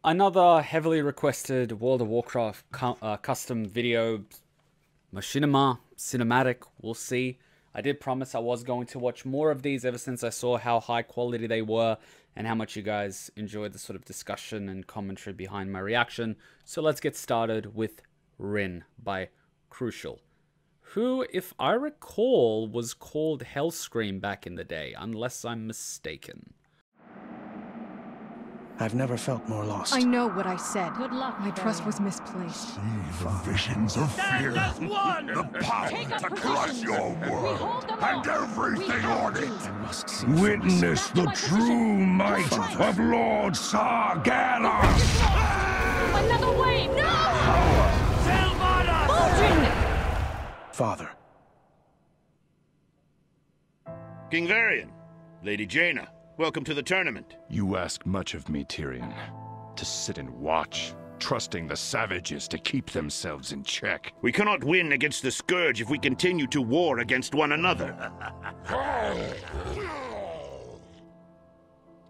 Another heavily requested World of Warcraft custom video, machinima, cinematic, we'll see. I did promise I was going to watch more of these ever since I saw how high quality they were and how much you guys enjoyed the sort of discussion and commentary behind my reaction. So let's get started with Wrynn by Crucial, who, if I recall, was called Hellscream back in the day, unless I'm mistaken. I've never felt more lost. I know what I said. Good luck, My trust was misplaced. See the visions of fear, the power to crush your world and everything on it. Witness the true might of Lord Sargeras. Another wave! No! Father. King Varian, Lady Jaina, welcome to the tournament. You ask much of me, Tyrion. To sit and watch, trusting the savages to keep themselves in check. We cannot win against the Scourge if we continue to war against one another.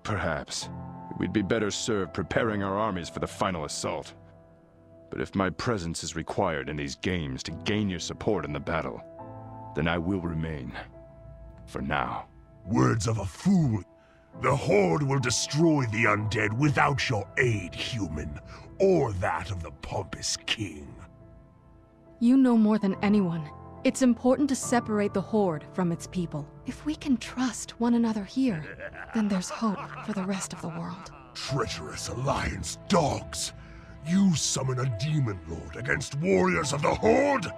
Perhaps. We'd be better served preparing our armies for the final assault. But if my presence is required in these games to gain your support in the battle, then I will remain. For now. Words of a fool. The Horde will destroy the undead without your aid, human, or that of the pompous king. You know more than anyone. It's important to separate the Horde from its people. If we can trust one another here, then there's hope for the rest of the world. Treacherous Alliance dogs! You summon a demon lord against warriors of the Horde?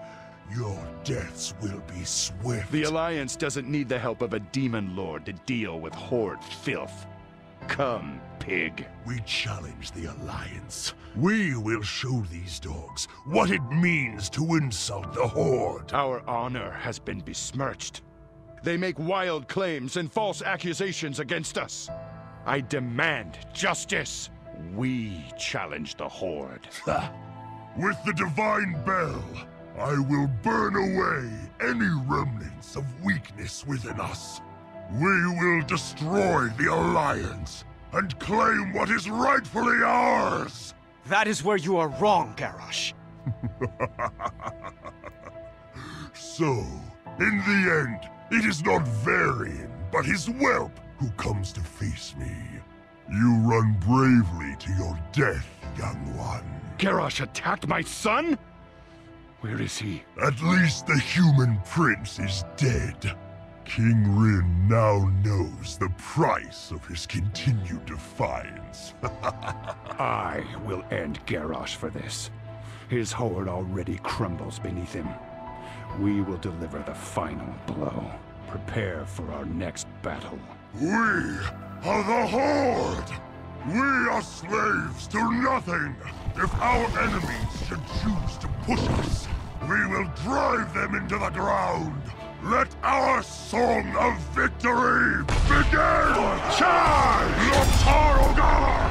Your deaths will be swift. The Alliance doesn't need the help of a demon lord to deal with Horde filth. Come, pig. We challenge the Alliance. We will show these dogs what it means to insult the Horde. Our honor has been besmirched. They make wild claims and false accusations against us. I demand justice. We challenge the Horde. With the Divine Bell, I will burn away any remnants of weakness within us. We will destroy the Alliance and claim what is rightfully ours! That is where you are wrong, Garrosh. So, in the end, it is not Varian, but his whelp who comes to face me. You run bravely to your death, young one. Garrosh attacked my son? Where is he? At least the human prince is dead. King Wrynn now knows the price of his continued defiance. I will end Garrosh for this. His horde already crumbles beneath him. We will deliver the final blow. Prepare for our next battle. We are the Horde! We are slaves to nothing! If our enemies should choose to push us, we will drive them into the ground! Let our song of victory begin! Charge! Lotar!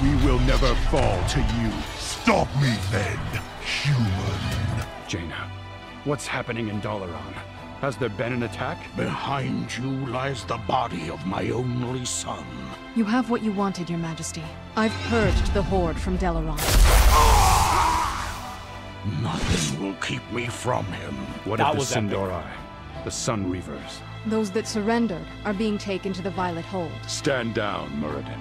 We will never fall to you. Stop me then, human! Jaina, what's happening in Dalaran? Has there been an attack? Behind you lies the body of my only son. You have what you wanted, Your Majesty. I've purged the Horde from Dalaran. Nothing will keep me from him. What of the Sin'dorei? The Sun Reavers? Those that surrendered are being taken to the Violet Hold. Stand down, Muradin.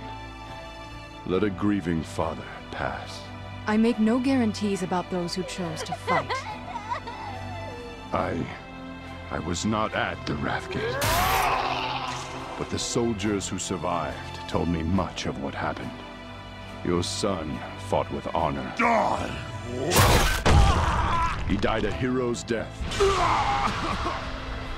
Let a grieving father pass. I make no guarantees about those who chose to fight. I was not at the Wrathgate. But the soldiers who survived told me much of what happened. Your son fought with honor. Die! He died a hero's death.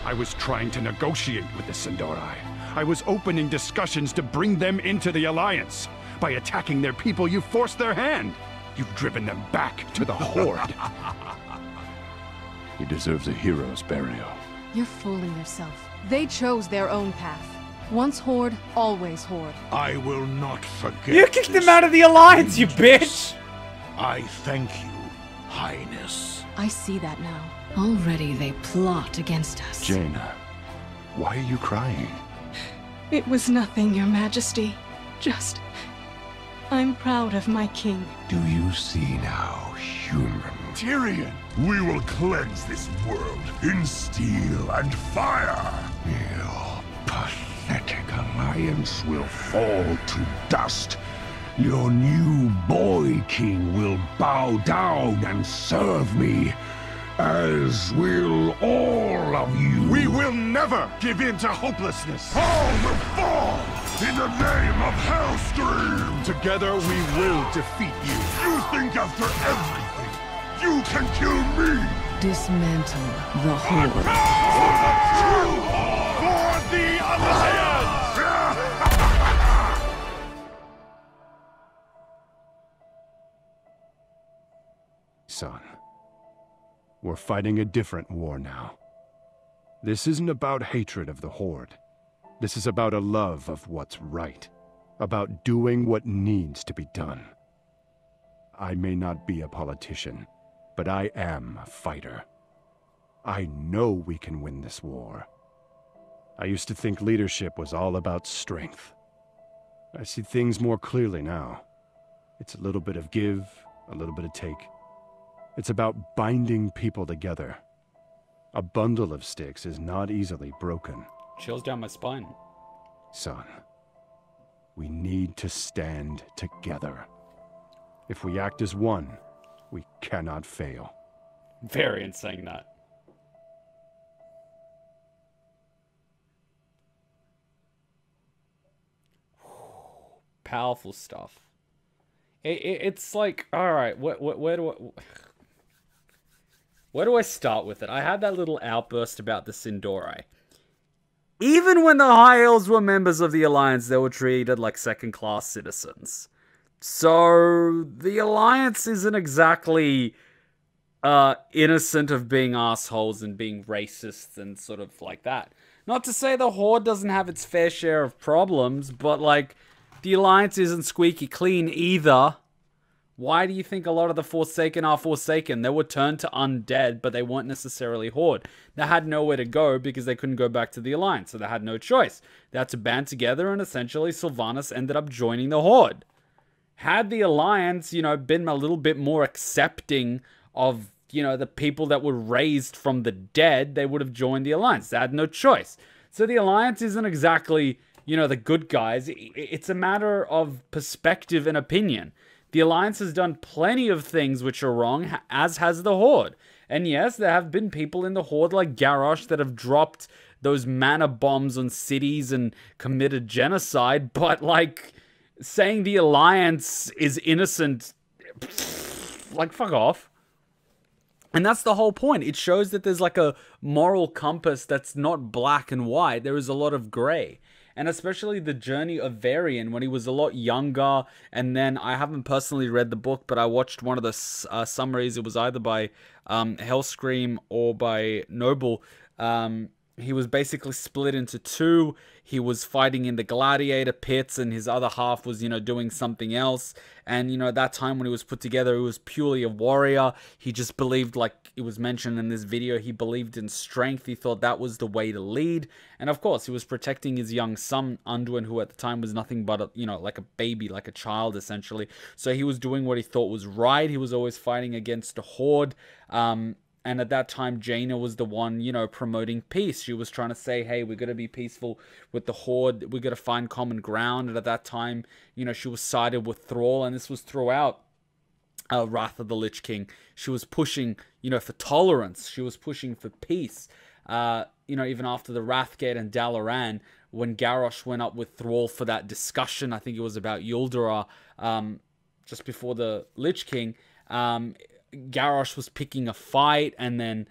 I was trying to negotiate with the Sin'dorei. I was opening discussions to bring them into the Alliance. By attacking their people, you forced their hand. You've driven them back to the Horde. He deserves a hero's burial. You're fooling yourself. They chose their own path. Once Horde, always Horde. I will not forget. You kicked them out of the Alliance, you bitch! I thank you, Highness. I see that now. Already they plot against us. Jaina, why are you crying? It was nothing, Your Majesty. Just I'm proud of my king. Do you see now, human? Tyrion, we will cleanse this world in steel and fire. Your pathetic alliance will fall to dust. Your new boy king will bow down and serve me, as will all of you. We will never give in to hopelessness. All will fall in the name of Hellstream. Together we will defeat you. You think after everything you can kill me? Dismantle the Horde. For the Alliance! Son, we're fighting a different war now. This isn't about hatred of the Horde. This is about a love of what's right. About doing what needs to be done. I may not be a politician, but I am a fighter. I know we can win this war. I used to think leadership was all about strength. I see things more clearly now. It's a little bit of give, a little bit of take. It's about binding people together. A bundle of sticks is not easily broken. Chills down my spine. Son, we need to stand together. If we act as one, we cannot fail. Varian saying that. Powerful stuff. It's like, all right, where do I start with it? I had that little outburst about the Sindori. Even when the High Elves were members of the Alliance, they were treated like second-class citizens. So the Alliance isn't exactly innocent of being assholes and being racist and sort of like that. Not to say the Horde doesn't have its fair share of problems, but like, the Alliance isn't squeaky clean either. Why do you think a lot of the Forsaken are Forsaken? They were turned to undead, but they weren't necessarily Horde. They had nowhere to go because they couldn't go back to the Alliance, so they had no choice. They had to band together, and essentially Sylvanas ended up joining the Horde. Had the Alliance, you know, been a little bit more accepting of, you know, the people that were raised from the dead, they would have joined the Alliance. They had no choice. So the Alliance isn't exactly, you know, the good guys. It's a matter of perspective and opinion. The Alliance has done plenty of things which are wrong, as has the Horde. And yes, there have been people in the Horde like Garrosh that have dropped those mana bombs on cities and committed genocide, but like, saying the Alliance is innocent, like, fuck off. And that's the whole point. It shows that there's like a moral compass that's not black and white. There is a lot of gray. And especially the journey of Varian when he was a lot younger. And then I haven't personally read the book, but I watched one of the summaries. It was either by Hellscream or by Noble. He was basically split into two. He was fighting in the gladiator pits and his other half was, you know, doing something else. And, you know, at that time when he was put together, he was purely a warrior. He just believed, like it was mentioned in this video, he believed in strength. He thought that was the way to lead. And of course, he was protecting his young son, Anduin, who at the time was nothing but, you know, like a baby, like a child, essentially. So he was doing what he thought was right. He was always fighting against a Horde. And at that time, Jaina was the one, you know, promoting peace. She was trying to say, hey, we're going to be peaceful with the Horde. We're going to find common ground. And at that time, you know, she was sided with Thrall. And this was throughout Wrath of the Lich King. She was pushing, you know, for tolerance. She was pushing for peace. You know, even after the Wrathgate and Dalaran, when Garrosh went up with Thrall for that discussion, I think it was about Yuldarar, just before the Lich King, Garrosh was picking a fight, and then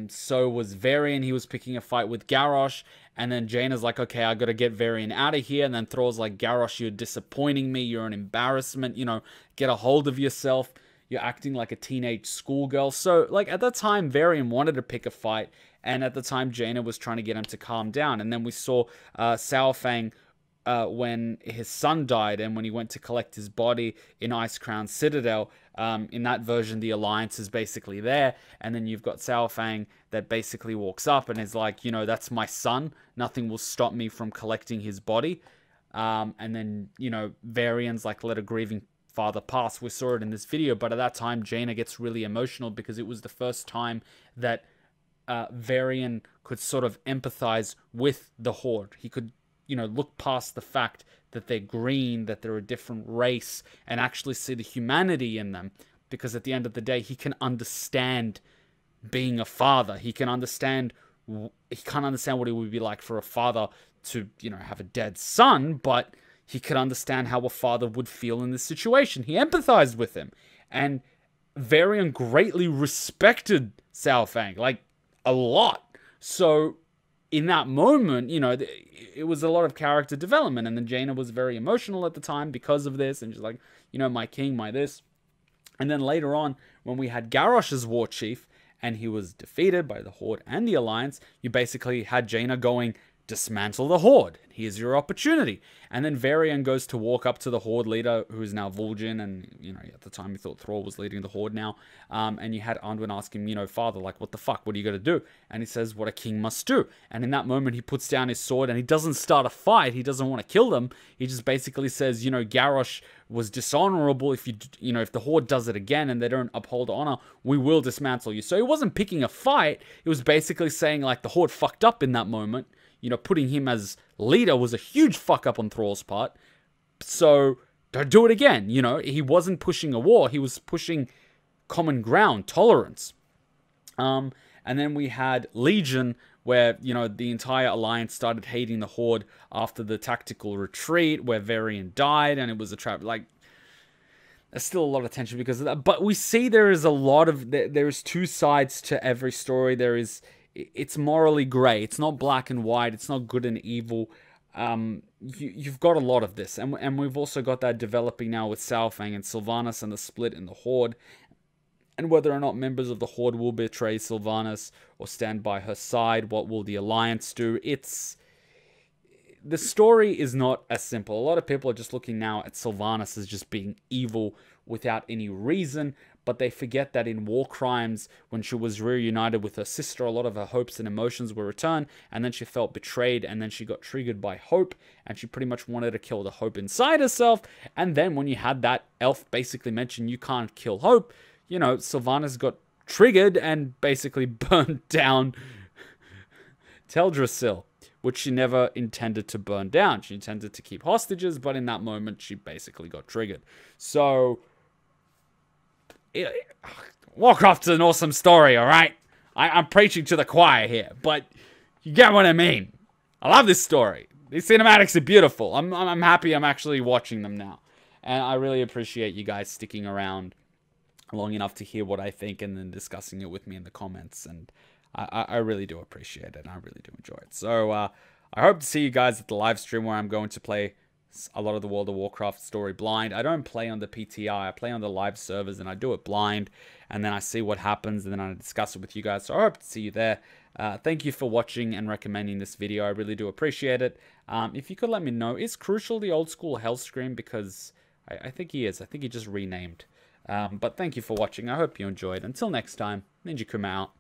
so was Varian. He was picking a fight with Garrosh, and then Jaina's like, okay, I gotta get Varian out of here, and then Thrall's like, Garrosh, you're disappointing me, you're an embarrassment, you know, get a hold of yourself, you're acting like a teenage schoolgirl. So, like, at that time, Varian wanted to pick a fight, and at the time, Jaina was trying to get him to calm down, and then we saw Saurfang when his son died and when he went to collect his body in Icecrown Citadel. In that version, the Alliance is basically there, and then you've got Saurfang that basically walks up and is like, you know, that's my son, nothing will stop me from collecting his body. And then, you know, Varian's like let a grieving father pass. We saw it in this video, but at that time, Jaina gets really emotional because it was the first time that Varian could sort of empathize with the Horde. He could, you know, look past the fact that they're green, that they're a different race, and actually see the humanity in them. Because at the end of the day, he can understand being a father. He can't understand what it would be like for a father to, you know, have a dead son, but he could understand how a father would feel in this situation. He empathized with him. And Varian greatly respected Cao Fang, like, a lot. So, in that moment, you know, it was a lot of character development. And then Jaina was very emotional at the time because of this. And she's like, you know, my king, my this. And then later on, when we had Garrosh as war chief, and he was defeated by the Horde and the Alliance, you basically had Jaina going, dismantle the Horde. Here's your opportunity. And then Varian goes to walk up to the Horde leader, who's now Vol'jin, and, you know, at the time you thought Thrall was leading the Horde now. And you had Anduin ask him, you know, father, like, what the fuck? What are you going to do? And he says, what a king must do. And in that moment, he puts down his sword, and he doesn't start a fight. He doesn't want to kill them. He just basically says, you know, Garrosh was dishonorable. If if the Horde does it again and they don't uphold honor, we will dismantle you. So he wasn't picking a fight. It was basically saying, like, the Horde fucked up in that moment. You know, putting him as leader was a huge fuck up on Thrall's part. So, don't do it again. You know, he wasn't pushing a war. He was pushing common ground, tolerance. And then we had Legion, where, you know, the entire Alliance started hating the Horde after the tactical retreat, where Varian died, and it was a trap. Like, there's still a lot of tension because of that. But we see there is a lot of... There's two sides to every story. It's morally grey. It's not black and white. It's not good and evil. You've got a lot of this. And we've also got that developing now with Cao Fang and Sylvanas and the split in the Horde. And whether or not members of the Horde will betray Sylvanas or stand by her side. What will the Alliance do? The story is not as simple. A lot of people are just looking now at Sylvanas as just being evil without any reason. But they forget that in War Crimes, when she was reunited with her sister, a lot of her hopes and emotions were returned, and then she felt betrayed, and then she got triggered by hope, and she pretty much wanted to kill the hope inside herself. And then when you had that elf basically mention you can't kill hope, you know, Sylvanas got triggered and basically burned down Teldrassil, which she never intended to burn down. She intended to keep hostages, but in that moment, she basically got triggered. So... Warcraft's an awesome story, alright? I'm preaching to the choir here, but you get what I mean. I love this story. These cinematics are beautiful. I'm happy I'm actually watching them now. And I really appreciate you guys sticking around long enough to hear what I think and then discussing it with me in the comments. And I really do appreciate it, and I really do enjoy it. So, I hope to see you guys at the live stream where I'm going to play a lot of the World of Warcraft story blind. I don't play on the PTI. I play on the live servers, and I do it blind, and then I see what happens, and then I discuss it with you guys. So I hope to see you there. Thank you for watching and recommending this video. I really do appreciate it. If you could let me know, is Crucial the old school Hellscream? Because I think he is. I think he just renamed. But thank you for watching. I hope you enjoyed. Until next time, Ninja Kuma out.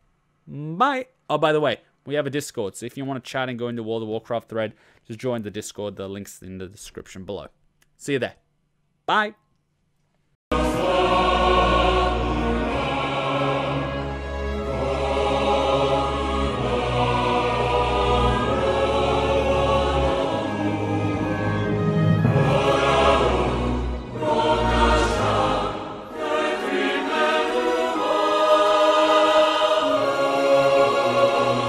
Bye. Oh, by the way, we have a Discord, so if you want to chat and go into World of Warcraft thread, just join the Discord. The link's in the description below. See you there. Bye.